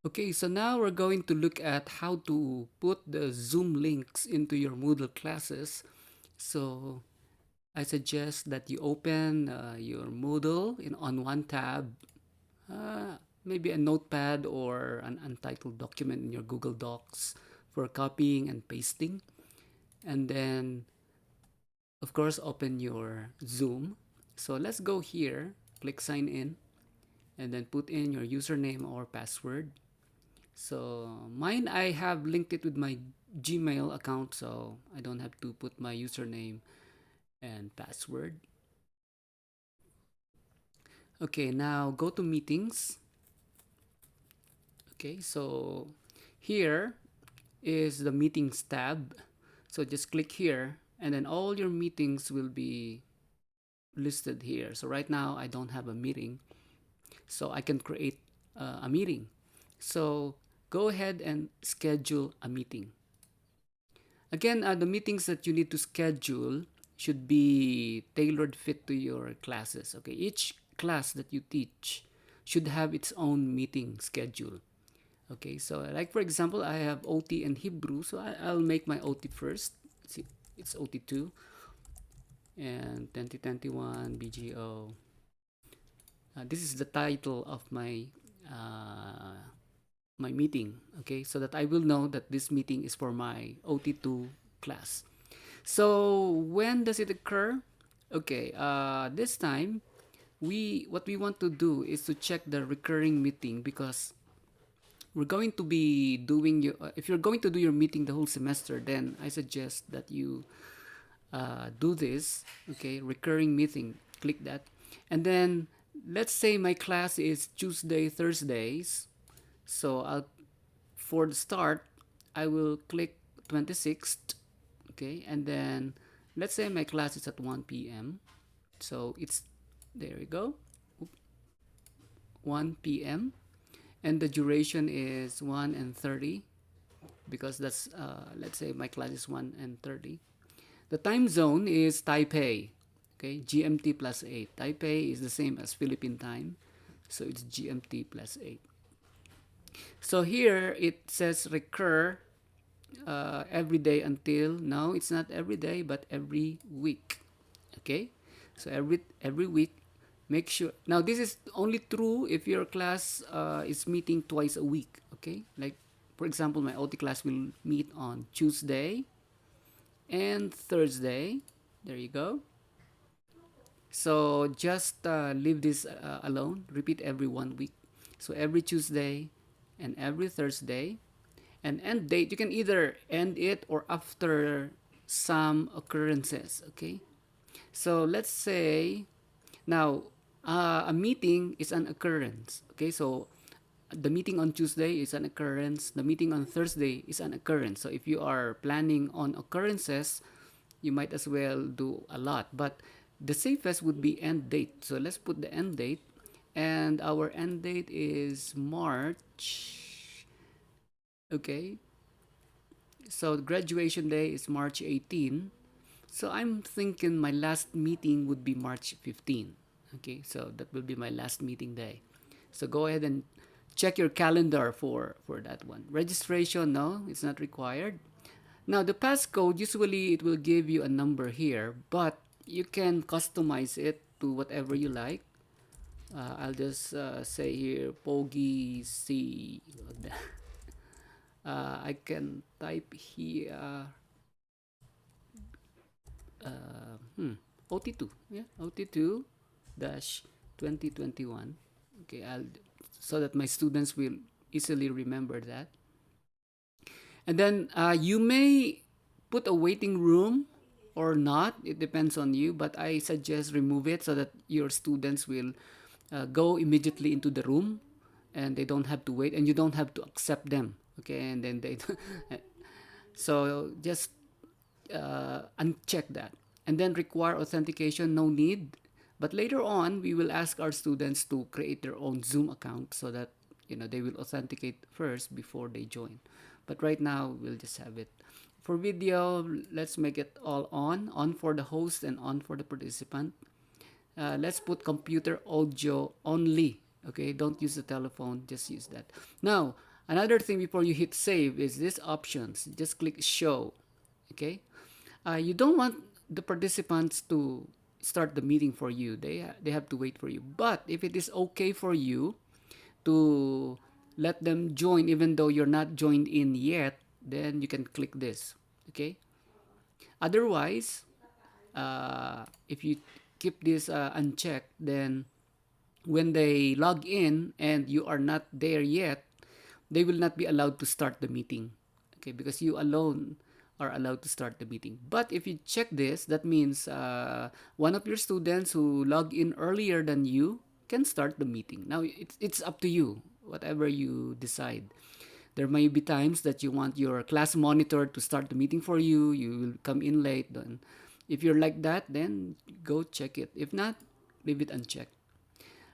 Okay, so now we're going to look at how to put the Zoom links into your Moodle classes. So I suggest that you open your Moodle on one tab, maybe a notepad or an untitled document in your Google Docs for copying and pasting. And then, of course, open your Zoom. So let's go here, click sign in, and then put in your username or password. So mine, I have linked it with my Gmail account, so I don't have to put my username and password. Okay, now go to meetings. Okay, so here is the meetings tab. So just click here and then all your meetings will be listed here. So right now I don't have a meeting, so I can create a meeting. So go ahead and schedule a meeting. Again, the meetings that you need to schedule should be tailored fit to your classes. Okay, each class that you teach should have its own meeting schedule. Okay, so like for example, I have OT and Hebrew, so I'll make my OT first. See, it's OT2 and 2021 BGO. This is the title of uh, my meeting. Okay, so that I will know that this meeting is for my OT2 class. So when does it occur? Okay, this time what we want to do is to check the recurring meeting because we're going to be doing your if you're going to do your meeting the whole semester, then I suggest that you do this. Okay, recurring meeting, click that, and then let's say my class is Tuesday Thursdays, so I'll for the start I will click 26th. Okay, and then let's say my class is at 1 p.m., so it's there you go, 1 p.m., and the duration is 1 and 30 because that's let's say my class is 1 and 30. The time zone is Taipei. Okay, GMT plus 8. Taipei is the same as Philippine time, so it's GMT plus 8. So here it says recur every day until, no, it's not every day but every week. Okay, so every week, make sure. Now this is only true if your class is meeting twice a week. Okay, like for example, my OT class will meet on Tuesday and Thursday. There you go. So just leave this alone. Repeat every 1 week. So every Tuesday and every Thursday. And end date, you can either end it or after some occurrences. Okay. So let's say now a meeting is an occurrence. Okay. So the meeting on Tuesday is an occurrence. The meeting on Thursday is an occurrence. So if you are planning on occurrences, you might as well do a lot. But the safest would be end date. So let's put the end date. And our end date is March. Okay. So graduation day is March 18. So I'm thinking my last meeting would be March 15. Okay. So that will be my last meeting day. So go ahead and check your calendar for that one. Registration, no, it's not required. Now the passcode, usually it will give you a number here, but you can customize it to whatever you like. I'll just say here Pogi C. I can type here OT2. Yeah, OT2 dash 2021. Okay, I'll so that my students will easily remember that. And then you may put a waiting room or not. It depends on you, but I suggest remove it so that your students will go immediately into the room and they don't have to wait and you don't have to accept them. Okay, and then they so just uncheck that. And then require authentication, no need. But later on, we will ask our students to create their own Zoom account so that they will authenticate first before they join. But right now, we'll just have it. For video, let's make it all on for the host and on for the participant. Let's put computer audio only. Okay, don't use the telephone, just use that. Now, Another thing before you hit save is this options. Just click show. Okay. You don't want the participants to start the meeting for you. They have to wait for you. But if it is okay for you to let them join even though you're not joined in yet, then you can click this. Okay. Otherwise, if you keep this unchecked, then when they log in and you are not there yet, they will not be allowed to start the meeting. Okay, because you alone are allowed to start the meeting. But if you check this, that means one of your students who log in earlier than you can start the meeting. Now it's up to you, whatever you decide. There may be times that you want your class monitor to start the meeting for you. You will come in late. Then, if you're like that, then go check it. If not, leave it unchecked.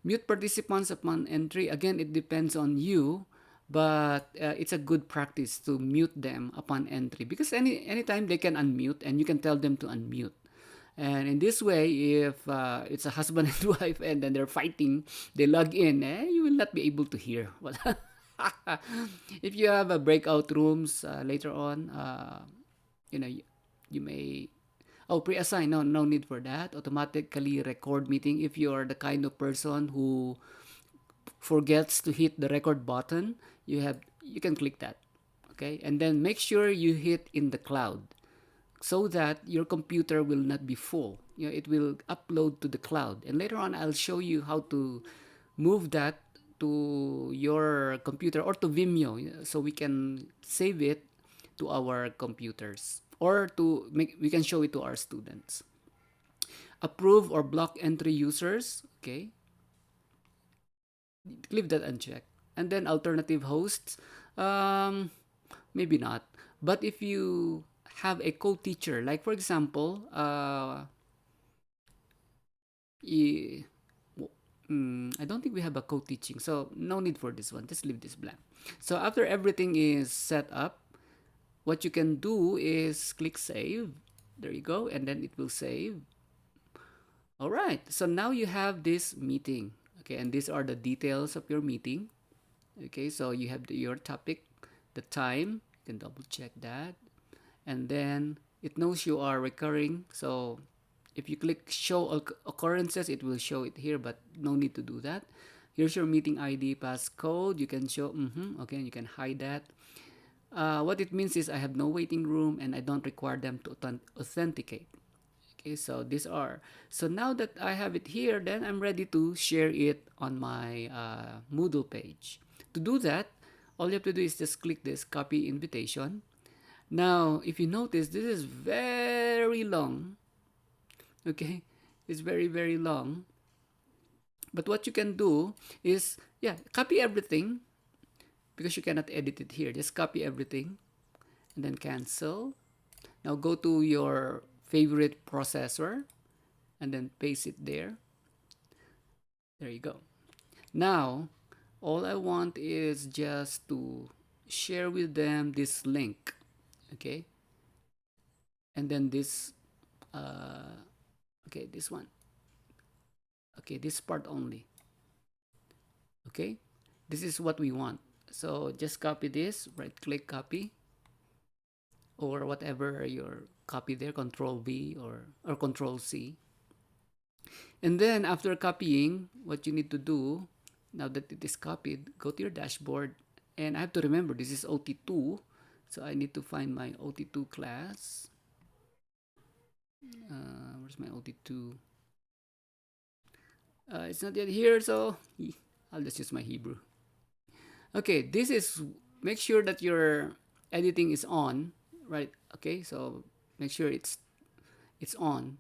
Mute participants upon entry. Again, it depends on you, but it's a good practice to mute them upon entry because anytime they can unmute and you can tell them to unmute. And in this way, if it's a husband and wife and then they're fighting, they log in, you will not be able to hear. If you have a breakout rooms later on, you may. Oh, pre-assign. No, no need for that. Automatically record meeting. If you are the kind of person who forgets to hit the record button, you can click that. Okay, and then make sure you hit in the cloud so that your computer will not be full. It will upload to the cloud, and later on I'll show you how to move that to your computer or to Vimeo, so we can save it to our computers or we can show it to our students. Approve or block entry users. Okay, leave that unchecked. And then alternative hosts, maybe not. But if you have a co-teacher, like for example, I don't think we have a co-teaching, so no need for this one. Just leave this blank. So after everything is set up, what you can do is click save. There you go, and then it will save. All right, so now you have this meeting. Okay, and these are the details of your meeting. Okay, so you have your topic, the time. You can double check that, and then it knows you are recurring. So if you click show occurrences, it will show it here, but no need to do that. Here's your meeting ID passcode. You can show, okay, you can hide that. What it means is I have no waiting room and I don't require them to authenticate. Okay, so these are. So now that I have it here, then I'm ready to share it on my Moodle page. To do that, all you have to do is just click this copy invitation. Now, if you notice, this is very long. Okay, it's very, very long. But what you can do is, copy everything because you cannot edit it here. Just copy everything and then cancel. Now go to your favorite processor and then paste it there. There you go. Now, all I want is just to share with them this link. Okay. And then this, okay, this one. Okay, this part only. Okay. This is what we want. So just copy this, right click copy, or whatever your copy there, Control V or Control C. And then after copying, what you need to do, now that it is copied, go to your dashboard. And I have to remember this is OT2. So I need to find my OT2 class. Where's my OT2? It's not yet here, so I'll just use my Hebrew. Okay, this is, make sure that your editing is on, right? Okay, so make sure it's on.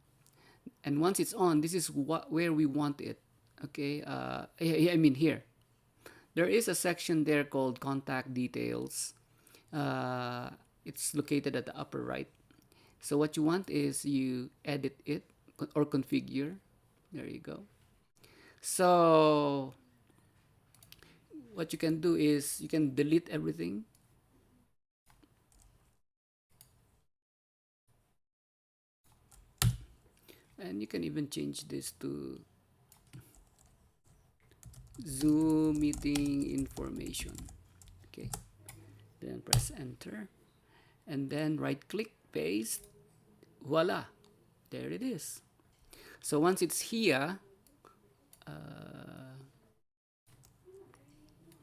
And once it's on, this is where we want it. Okay, I mean here. There is a section there called contact details. It's located at the upper right. So what you want is you edit it or configure. There you go. So what you can do is you can delete everything. And you can even change this to Zoom meeting information. Okay. Then press enter. And then right click, paste. Voila. There it is. So once it's here,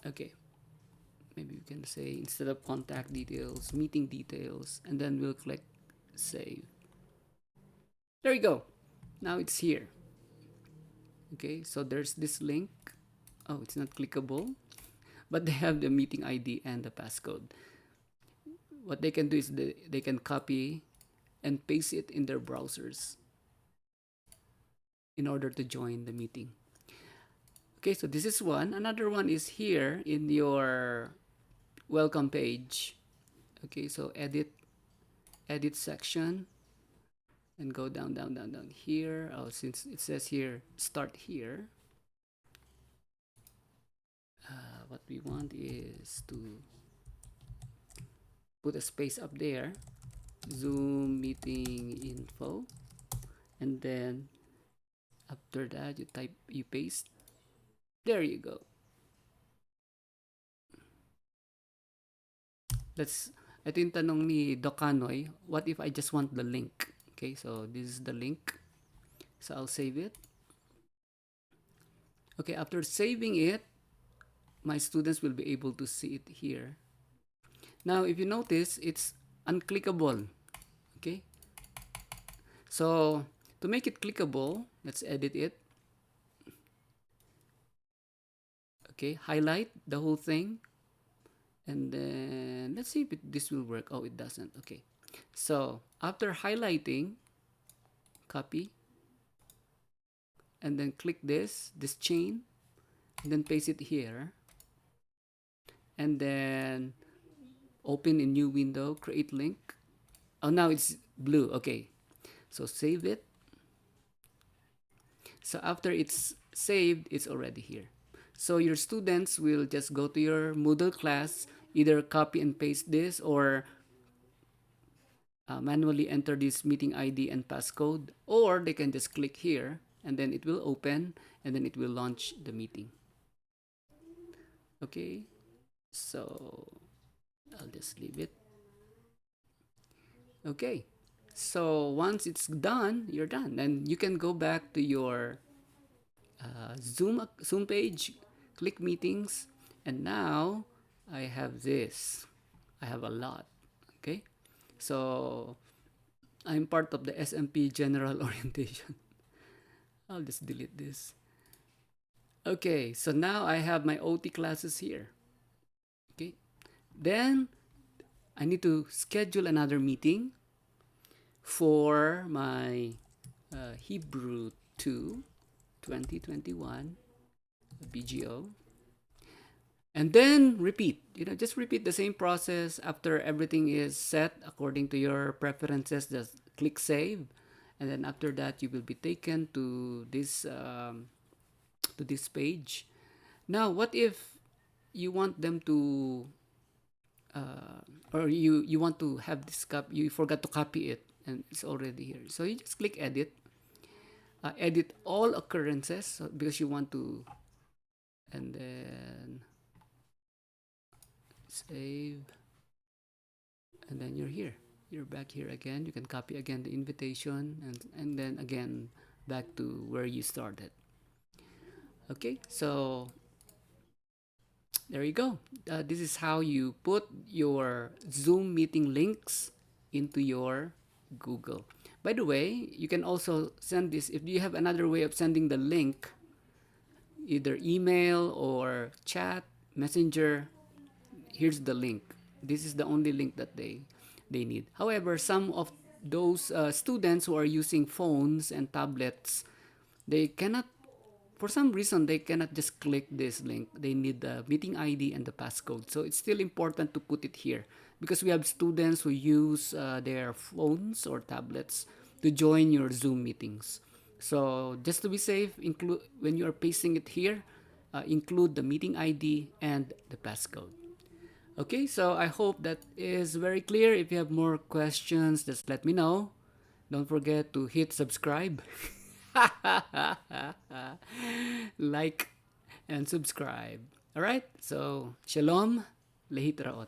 okay, maybe we can say instead of contact details, meeting details, and then we'll click save. There you go. Now it's here. Okay, so there's this link. Oh, it's not clickable, but they have the meeting ID and the passcode. What they can do is they can copy and paste it in their browsers in order to join the meeting. Okay, so this is one. Another one is here in your welcome page. Okay, so edit section and go down here. Oh, since it says here start here, what we want is to put a space up there, Zoom meeting info, and then after that you paste. There you go. Ito yung tanong ni Dokanoy, what if I just want the link? Okay, so this is the link. So I'll save it. Okay, after saving it, my students will be able to see it here. Now, if you notice, it's unclickable. Okay, so to make it clickable, let's edit it. Okay, highlight the whole thing. And then let's see if this will work. Oh, it doesn't. Okay, so after highlighting, copy, and then click this chain, and then paste it here, and then open a new window, create link. Oh, now it's blue. Okay, so save it. So after it's saved, it's already here. So your students will just go to your Moodle class, either copy and paste this or manually enter this meeting ID and passcode, or they can just click here and then it will open and then it will launch the meeting. Okay, so I'll just leave it. Okay, so once it's done, you're done. And you can go back to your Zoom page, click meetings, and now I have this. I have a lot. Okay, so I'm part of the SMP General Orientation. I'll just delete this. Okay, so now I have my OT classes here. Okay, then I need to schedule another meeting for my Hebrew 2 2021 BGO. And then repeat, just repeat the same process. After everything is set according to your preferences, just click save. And then after that, you will be taken to this page. Now, what if you want them to, or you want to have this you forgot to copy it and it's already here. So you just click edit. Edit all occurrences because you want to, and then save, and then you're here. You're back here again. You can copy again the invitation and then again back to where you started. Okay, so there you go. This is how you put your Zoom meeting links into your Google. By the way, you can also send this if you have another way of sending the link, either email or chat, messenger. Here's the link. This is the only link that they need. However, some of those students who are using phones and tablets, they cannot, for some reason, they cannot just click this link. They need the meeting ID and the passcode. So it's still important to put it here because we have students who use their phones or tablets to join your Zoom meetings. So just to be safe, include when you are pasting it here, include the meeting ID and the passcode. Okay, so I hope that is very clear. If you have more questions, just let me know. Don't forget to hit subscribe. Like and subscribe. All right, so shalom, lehit raot.